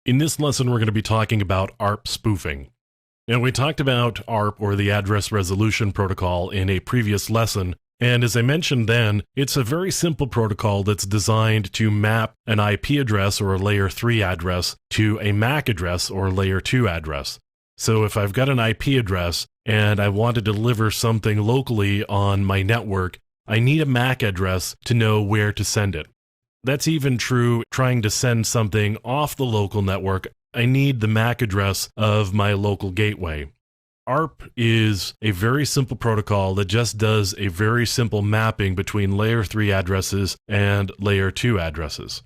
In this lesson, we're going to be talking about ARP spoofing. Now, we talked about ARP, or the Address Resolution Protocol, in a previous lesson, and as I mentioned then, it's a very simple protocol that's designed to map an IP address or a layer 3 address to a MAC address or layer 2 address. So if I've got an IP address and I want to deliver something locally on my network, I need a MAC address to know where to send it. That's even true trying to send something off the local network. I need the MAC address of my local gateway. ARP is a very simple protocol that just does a very simple mapping between layer 3 addresses and layer 2 addresses.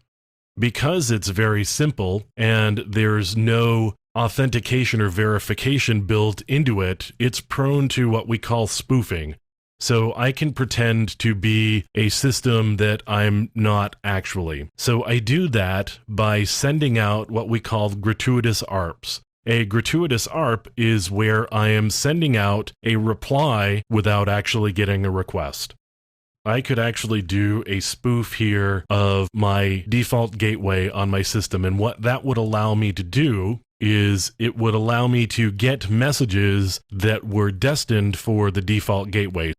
Because it's very simple and there's no authentication or verification built into it, it's prone to what we call spoofing. So I can pretend to be a system that I'm not actually. So I do that by sending out what we call gratuitous ARPs. A gratuitous ARP is where I am sending out a reply without actually getting a request. I could actually do a spoof here of my default gateway on my system, and what that would allow me to do is it would allow me to get messages that were destined for the default gateway.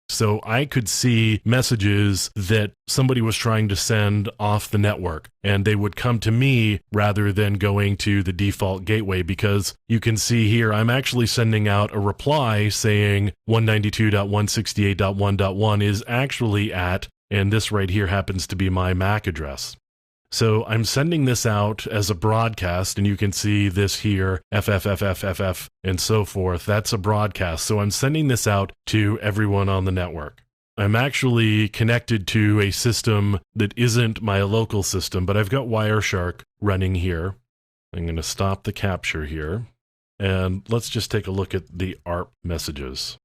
So I could see messages that somebody was trying to send off the network, and they would come to me rather than going to the default gateway, because you can see here I'm actually sending out a reply saying 192.168.1.1 is actually at, and this right here happens to be my MAC address. So I'm sending this out as a broadcast, and you can see this here, FFFFFF, and so forth. That's a broadcast. So I'm sending this out to everyone on the network. I'm actually connected to a system that isn't my local system, but I've got Wireshark running here. I'm going to stop the capture here, and let's just take a look at the ARP messages.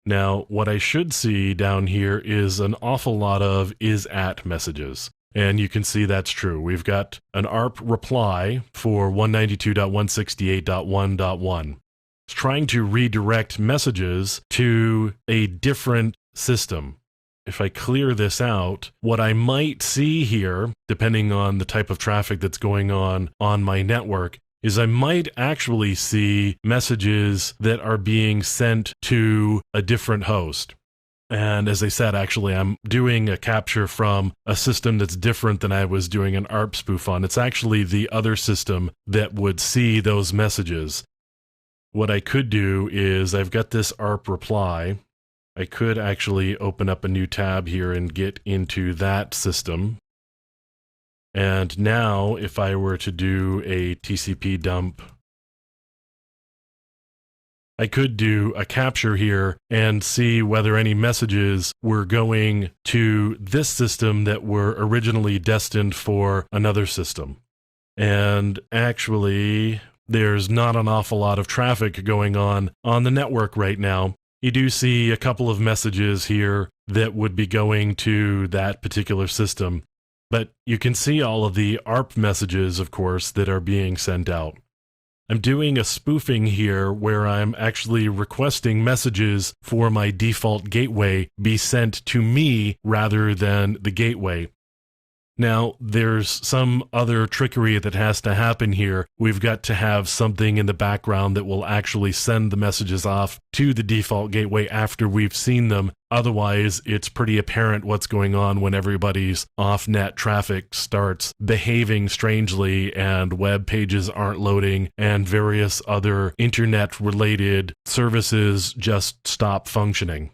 Now, what I should see down here is an awful lot of is at messages. And you can see that's true. We've got an ARP reply for 192.168.1.1. It's trying to redirect messages to a different system. If I clear this out, what I might see here, depending on the type of traffic that's going on my network, is I might actually see messages that are being sent to a different host. And as I said, actually, I'm doing a capture from a system that's different than I was doing an ARP spoof on. It's actually the other system that would see those messages. What I could do is I've got this ARP reply. I could actually open up a new tab here and get into that system. And now if I were to do a TCP dump, I could do a capture here and see whether any messages were going to this system that were originally destined for another system. And actually, there's not an awful lot of traffic going on the network right now. You do see a couple of messages here that would be going to that particular system. But you can see all of the ARP messages, of course, that are being sent out. I'm doing a spoofing here where I'm actually requesting messages for my default gateway be sent to me rather than the gateway. Now, there's some other trickery that has to happen here. We've got to have something in the background that will actually send the messages off to the default gateway after we've seen them. Otherwise, it's pretty apparent what's going on when everybody's off-net traffic starts behaving strangely and web pages aren't loading and various other internet-related services just stop functioning.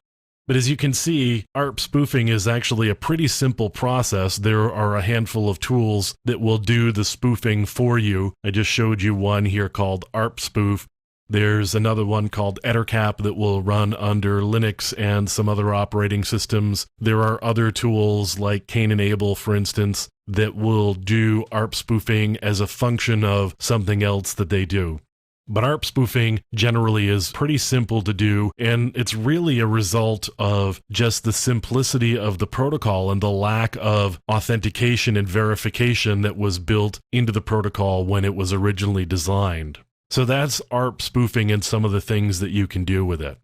But as you can see, ARP spoofing is actually a pretty simple process. There are a handful of tools that will do the spoofing for you. I just showed you one here called Arpspoof. There's another one called Ettercap that will run under Linux and some other operating systems. There are other tools like Cain Abel, for instance, that will do ARP spoofing as a function of something else that they do. But ARP spoofing generally is pretty simple to do, and it's really a result of just the simplicity of the protocol and the lack of authentication and verification that was built into the protocol when it was originally designed. So that's ARP spoofing and some of the things that you can do with it.